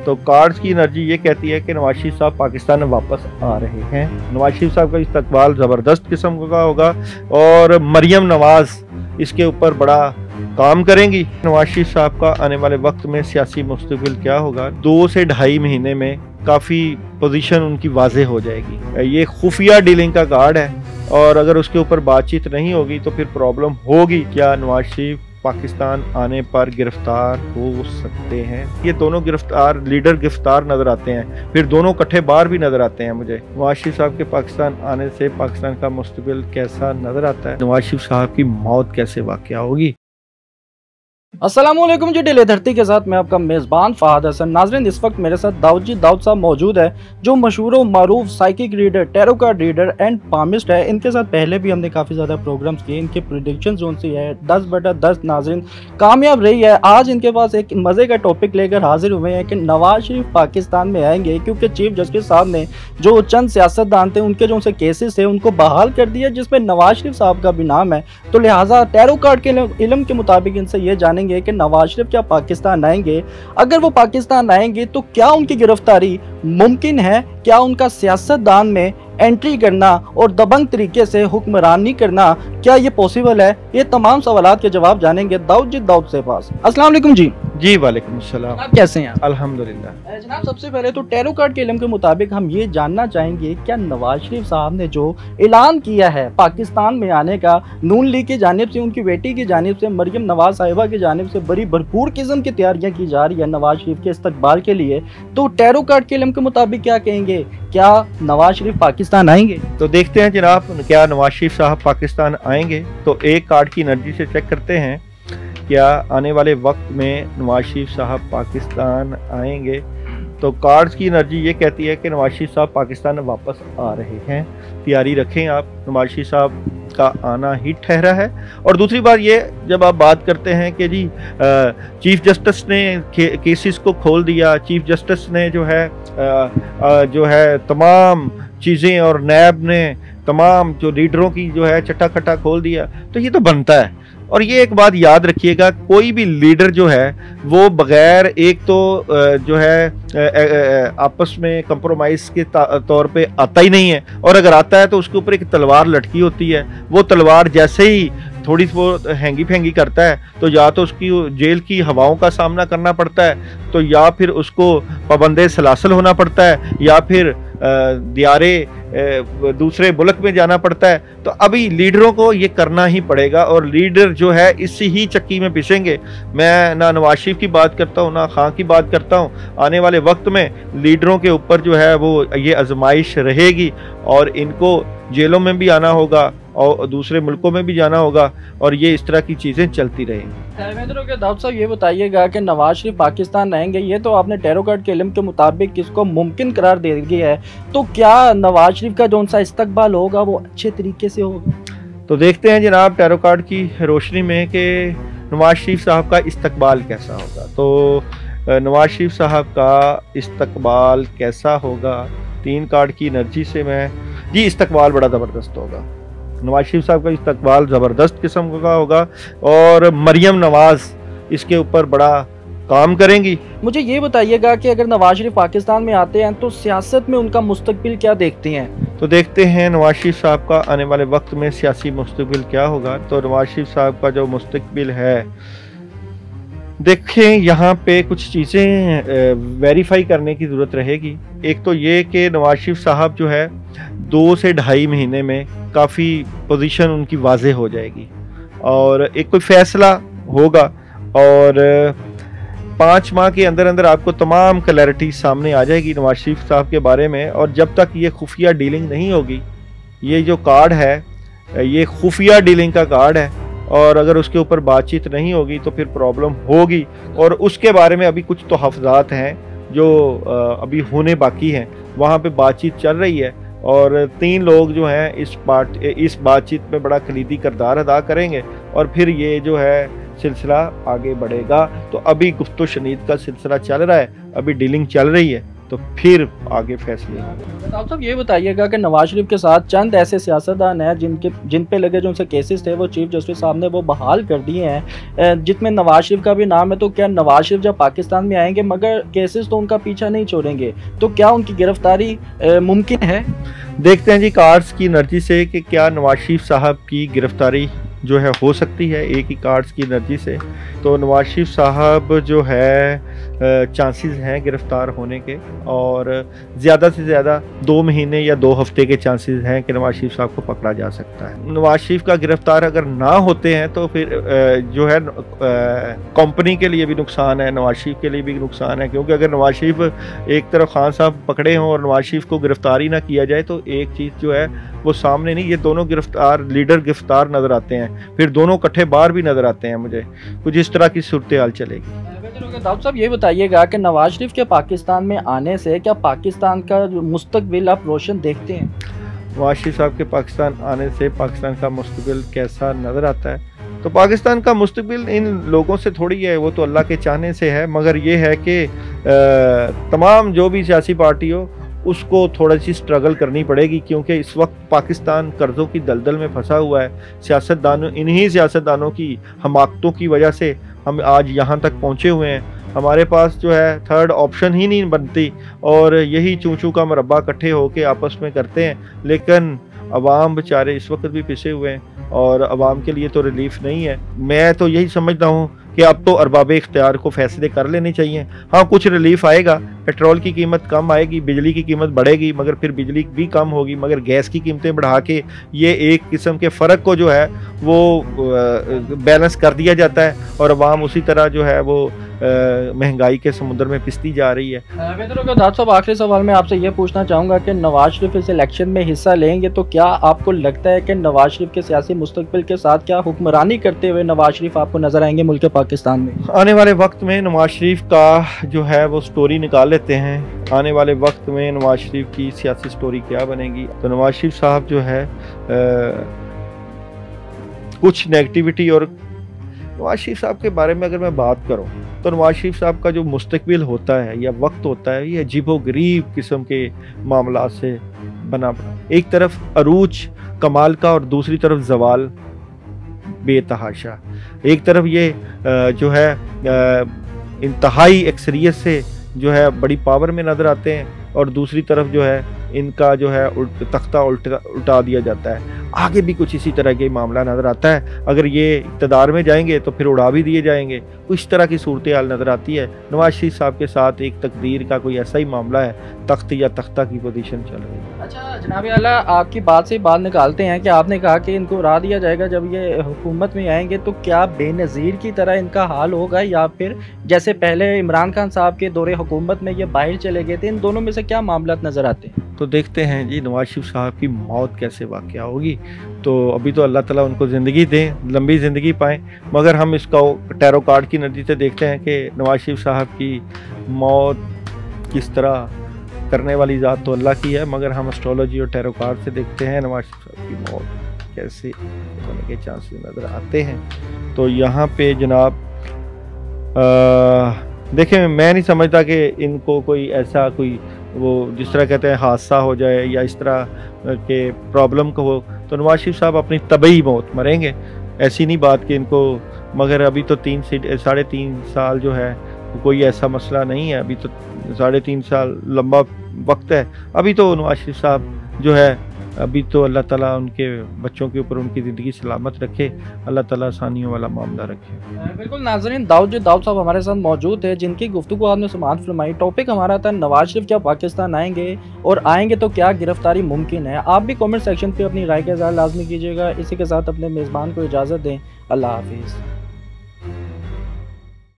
तो कार्ड्स की एनर्जी ये कहती है कि नवाज शरीफ साहब पाकिस्तान में वापस आ रहे हैं। नवाज शरीफ साहब का इस्तकबाल ज़बरदस्त किस्म का होगा और मरियम नवाज इसके ऊपर बड़ा काम करेंगी। नवाज शरीफ साहब का आने वाले वक्त में सियासी मुस्तकबिल क्या होगा, 2 से ढाई महीने में काफ़ी पोजीशन उनकी वाज़ेह हो जाएगी। ये खुफिया डीलिंग का कार्ड है और अगर उसके ऊपर बातचीत नहीं होगी तो फिर प्रॉब्लम होगी। क्या नवाज शरीफ पाकिस्तान आने पर गिरफ्तार हो सकते हैं? ये दोनों गिरफ्तार लीडर गिरफ्तार नजर आते हैं, फिर दोनों इकट्ठे बाहर भी नजर आते हैं। मुझे नवाज शरीफ साहब के पाकिस्तान आने से पाकिस्तान का मुस्तकबिल कैसा नजर आता है, नवाज शरीफ साहब की मौत कैसे वाक़या होगी। अस्सलामुअलैकुम जी, डिले धरती के साथ मैं आपका मेज़बान फ़हाद हसन। नाज़रीन, इस वक्त मेरे साथ दाऊद साहब मौजूद है जो मशहूर और मारूफ psychic reader, tarot card reader and palmist है। इनके साथ पहले भी हमने काफ़ी ज़्यादा प्रोग्राम्स किए। इनके प्रेडिक्शन जोन सी है 10/10 नाज़रीन कामयाब रही है। आज इनके पास एक मज़े का टॉपिक लेकर हाजिर हुए हैं कि नवाज शरीफ पाकिस्तान में आएंगे, क्योंकि चीफ जस्टिस साहब ने जो चंद सियासतदान थे उनके जो उनसे केसेस थे उनको बहाल कर दिया, जिसमें नवाज शरीफ साहब का भी नाम है। तो लिहाजा टैरो कार्ड के इल्म के मुताबिक इनसे ये जानेंगे कि नवाज शरीफ क्या पाकिस्तान आएंगे, अगर वो पाकिस्तान आएंगे तो क्या उनकी गिरफ्तारी मुमकिन है, क्या उनका सियासतदान में एंट्री करना और दबंग तरीके से हुक्मरानी करना क्या ये पॉसिबल है। ये तमाम सवालात के जवाब जानेंगे दाऊद से पास। अस्सलाम वालेकुम जी। जी वालेकुम सलाम। आप कैसे हैं? अल्हम्दुलिल्लाह। जनाब, सबसे पहले तो टैरो कार्ड के इल्म के मुताबिक हम ये जानना चाहेंगे, क्या नवाज शरीफ साहब ने जो ऐलान किया है पाकिस्तान में आने का, नून लीग की जानिब से, उनकी बेटी की जानिब से, मरियम नवाज साहिबा की जानिब से बड़ी भरपूर किस्म की तैयारियां की जा रही है नवाज शरीफ के इस्तकबाल के लिए, तो टैरो कार्ड के इल्म के मुताबिक क्या कहेंगे, क्या नवाज शरीफ पाकिस्तान आएंगे? तो देखते हैं जनाब, क्या नवाज शरीफ साहब पाकिस्तान आएंगे। तो एक कार्ड की एनर्जी से चेक करते हैं, क्या आने वाले वक्त में नवाज शरीफ साहब पाकिस्तान आएंगे। तो कार्ड्स की एनर्जी ये कहती है कि नवाज शरीफ साहब पाकिस्तान में वापस आ रहे हैं। तैयारी रखें आप, नवाज शरीफ साहब का आना ही ठहरा है। और दूसरी बात ये, जब आप बात करते हैं कि जी चीफ जस्टिस ने केसेस को खोल दिया, चीफ जस्टिस ने जो है तमाम चीज़ें और नैब ने तमाम जो लीडरों की जो है चट्टा खट्टा खोल दिया, तो ये तो बनता है। और ये एक बात याद रखिएगा, कोई भी लीडर जो है वो बगैर एक तो जो है आपस में कंप्रोमाइज़ के तौर पे आता ही नहीं है, और अगर आता है तो उसके ऊपर एक तलवार लटकी होती है। वो तलवार जैसे ही थोड़ी वो हैंगी फैंगी करता है तो या तो उसकी जेल की हवाओं का सामना करना पड़ता है, तो या फिर उसको पाबंदे सलासल होना पड़ता है, या फिर दियारे दूसरे मुल्क में जाना पड़ता है। तो अभी लीडरों को ये करना ही पड़ेगा और लीडर जो है इसी ही चक्की में पिसेंगे। मैं ना नवाज शरीफ की बात करता हूँ ना खां की बात करता हूँ। आने वाले वक्त में लीडरों के ऊपर जो है वो ये आजमाइश रहेगी और इनको जेलों में भी आना होगा और दूसरे मुल्कों में भी जाना होगा, और ये इस तरह की चीज़ें चलती रहेंगी। दाऊद साहब, ये बताइएगा कि नवाज शरीफ पाकिस्तान आएंगे, ये तो आपने टैरो कार्ड के इल्म के मुताबिक किसको मुमकिन करार दे दिया है, तो क्या नवाज शरीफ का जो सा इस्तकबाल होगा वो अच्छे तरीके से होगा? तो देखते हैं जनाब टैरो कार्ड की रोशनी में कि नवाज शरीफ साहब का इस्तकबाल कैसा होगा। तो नवाज शरीफ साहब का इस्तकबाल कैसा होगा, 3 कार्ड की एनर्जी से मैं जी इस्तकबाल बड़ा ज़बरदस्त होगा। नवाज शरीफ साहब का इस्तकबाल ज़बरदस्त किस्म का होगा और मरियम नवाज इसके ऊपर बड़ा काम करेंगी। मुझे ये बताइएगा कि अगर नवाज शरीफ पाकिस्तान में आते हैं तो सियासत में उनका मुस्तकबिल क्या देखते हैं? तो देखते हैं नवाज शरीफ साहब का आने वाले वक्त में सियासी मुस्तकबिल क्या होगा। तो नवाज शरीफ साहब का जो मुस्तकबिल है, देखें यहाँ पे कुछ चीज़ें वेरीफाई करने की ज़रूरत रहेगी। एक तो ये कि नवाज शरीफ साहब जो है 2 से ढाई महीने में काफ़ी पोजीशन उनकी वाज़ेह हो जाएगी और एक कोई फ़ैसला होगा और 5 माह के अंदर अंदर आपको तमाम क्लैरिटी सामने आ जाएगी नवाज शरीफ साहब के बारे में। और जब तक ये खुफिया डीलिंग नहीं होगी, ये जो कार्ड है ये खुफिया डीलिंग का कार्ड है, और अगर उसके ऊपर बातचीत नहीं होगी तो फिर प्रॉब्लम होगी। और उसके बारे में अभी कुछ तहफ़्फ़ुज़ात हैं जो अभी होने बाकी हैं, वहाँ पे बातचीत चल रही है और 3 लोग जो हैं इस बातचीत में बड़ा कलीदी किरदार अदा करेंगे और फिर ये जो है सिलसिला आगे बढ़ेगा। तो अभी गुफ्तो शनीद का सिलसिला चल रहा है, अभी डीलिंग चल रही है। तो तो फिर आगे फैसले। आप सब ये बताइएगा कि नवाज शरीफ के साथ चंद ऐसे सियासतदान हैं जिन पे लगे जो उनसे केसेस थे वो चीफ जस्टिस साहब ने वो बहाल कर दिए हैं, जिसमें नवाज शरीफ का भी नाम है। तो क्या नवाज शरीफ जब पाकिस्तान में आएंगे मगर केसेस तो उनका पीछा नहीं छोड़ेंगे, तो क्या उनकी गिरफ्तारी मुमकिन है? देखते हैं जी कार्ड्स की एनर्जी से कि क्या नवाज शरीफ साहब की गिरफ्तारी जो है हो सकती है एक ही कार्ड्स की एनर्जी से। तो नवाज शरीफ साहब जो है चांसेस हैं गिरफ्तार होने के, और ज़्यादा से ज़्यादा 2 महीने या 2 हफ्ते के चांसेस हैं कि नवाज शरीफ साहब को पकड़ा जा सकता है। नवाज शरीफ का गिरफ्तार अगर ना होते हैं तो फिर जो है कंपनी के लिए भी नुकसान है, नवाज शरीफ के लिए भी नुकसान है, क्योंकि अगर नवाज शरीफ एक तरफ खान साहब पकड़े हों और नवाज शरीफ को गिरफ्तार ही ना किया जाए तो एक चीज़ जो है वो सामने नहीं, ये दोनों लीडर गिरफ्तार नज़र आते हैं, फिर दोनों इकट्ठे बाहर भी नज़र आते हैं। मुझे कुछ इस तरह की सूरत हाल चलेगी। दाऊद साहब ये बताइएगा कि नवाज शरीफ के पाकिस्तान में आने से क्या पाकिस्तान का मुस्तकबिल आप रोशन देखते हैं? नवाज शरीफ साहब के पाकिस्तान आने से पाकिस्तान का मुस्तकबिल कैसा नज़र आता है? तो पाकिस्तान का मुस्तकबिल इन लोगों से थोड़ी है, वो तो अल्लाह के चाहने से है, मगर ये है कि तमाम जो भी सियासी पार्टी हो उसको थोड़ा सी स्ट्रगल करनी पड़ेगी, क्योंकि इस वक्त पाकिस्तान कर्ज़ों की दलदल में फंसा हुआ है। इन्हीं सियासतदानों की हमाकतों की वजह से हम आज यहाँ तक पहुँचे हुए हैं। हमारे पास जो है थर्ड ऑप्शन ही नहीं बनती, और यही चूँ का मुरब्बा इकट्ठे होके आपस में करते हैं, लेकिन अवाम बेचारे इस वक्त भी पिसे हुए हैं और अवाम के लिए तो रिलीफ नहीं है। मैं तो यही समझता हूँ कि अब तो अरबाब इख्तियार को फैसले कर लेने चाहिए। हाँ, कुछ रिलीफ आएगा, पेट्रोल की कीमत कम आएगी, बिजली की कीमत बढ़ेगी, मगर फिर बिजली भी कम होगी, मगर गैस की कीमतें बढ़ा के ये एक किस्म के फ़र्क को जो है वो बैलेंस कर दिया जाता है, और अवाम उसी तरह जो है वो महंगाई के समुद्र में पिसती जा रही है। दाऊद साहब, आखिरी सवाल मैं आपसे ये पूछना चाहूँगा कि नवाज शरीफ इस इलेक्शन में हिस्सा लेंगे तो क्या आपको लगता है कि नवाज शरीफ के सियासी मुस्तकबिल के साथ क्या हुक्मरानी करते हुए नवाज शरीफ आपको नजर आएंगे मुल्क पाकिस्तान में? आने वाले वक्त में नवाज शरीफ का जो है वो स्टोरी निकाल लेते हैं। आने वाले वक्त में नवाज शरीफ की सियासी स्टोरी क्या बनेगी? तो नवाज शरीफ साहब जो है कुछ नेगेटिविटी, और नवाज शरीफ साहब के बारे में अगर मैं बात करूं तो नवाज शरीफ साहब का जो मुस्तकबिल होता है या वक्त होता है ये अजीबोगरीब किस्म के मामला से बना। एक तरफ अरूज कमाल का और दूसरी तरफ जवाल बेतहाशा। एक तरफ ये जो है इंतहाई अक्सरियत से जो है बड़ी पावर में नज़र आते हैं, और दूसरी तरफ जो है इनका जो है तख्ता उल्टा दिया जाता है। आगे भी कुछ इसी तरह के मामला नज़र आता है। अगर ये इक़्तिदार में जाएंगे तो फिर उड़ा भी दिए जाएंगे। कुछ तरह की सूरत हाल नज़र आती है। नवाज शरीफ साहब के साथ एक तकदीर का कोई ऐसा ही मामला है, तख्त या तख्ता की पोजीशन चल रही है। अच्छा जनाब आला, आपकी बात से बात निकालते हैं कि आपने कहा कि इनको उड़ा दिया जाएगा जब ये हुकूमत में आएंगे, तो क्या बेनज़ीर की तरह इनका हाल होगा, या फिर जैसे पहले इमरान खान साहब के दौरे हुकूमत में ये बाहर चले गए थे? इन दोनों में से क्या मामला नज़र आते हैं? तो देखते हैं जी नवाज शरीफ साहब की मौत कैसे वाक़या होगी। तो अभी तो अल्लाह ताला उनको ज़िंदगी दें, लंबी ज़िंदगी पाएँ, मगर हम इसका टैरो कार्ड की नज़र से देखते हैं कि नवाज शरीफ साहब की मौत किस तरह करने वाली ज़ात तो अल्लाह की है, मगर हम एस्ट्रोलॉजी और टैरो कार्ड से देखते हैं नवाज शरीफ साहब की मौत कैसे होने के चांसेस नज़र आते हैं। तो यहाँ पे जनाब देखें, मैं नहीं समझता कि इनको कोई ऐसा कोई वो जिस तरह कहते हैं हादसा हो जाए या इस तरह के प्रॉब्लम को हो, तो नवाज शरीफ साहब अपनी तबई मौत मरेंगे। ऐसी नहीं बात कि इनको, मगर अभी तो 3.5 साल जो है कोई ऐसा मसला नहीं है। अभी तो 3.5 साल लंबा वक्त है। अभी तो नवाज शरीफ साहब जो है, अभी तो अल्लाह ताला उनके बच्चों के ऊपर उनकी ज़िंदगी सलामत रखे, अल्लाह ताला आसानियों वाला मामला रखे। बिल्कुल नाज़रीन, दाऊद साहब हमारे साथ मौजूद है जिनकी गुफ्तगू आपने समाअत फरमाई। टॉपिक हमारा था नवाज शरीफ क्या पाकिस्तान आएंगे, और आएंगे तो क्या गिरफ्तारी मुमकिन है? आप भी कमेंट सेक्शन पे अपनी राय का इज़हार लाजमी कीजिएगा। इसी के साथ अपने मेज़बान को इजाज़त दें। अल्लाह हाफिज़।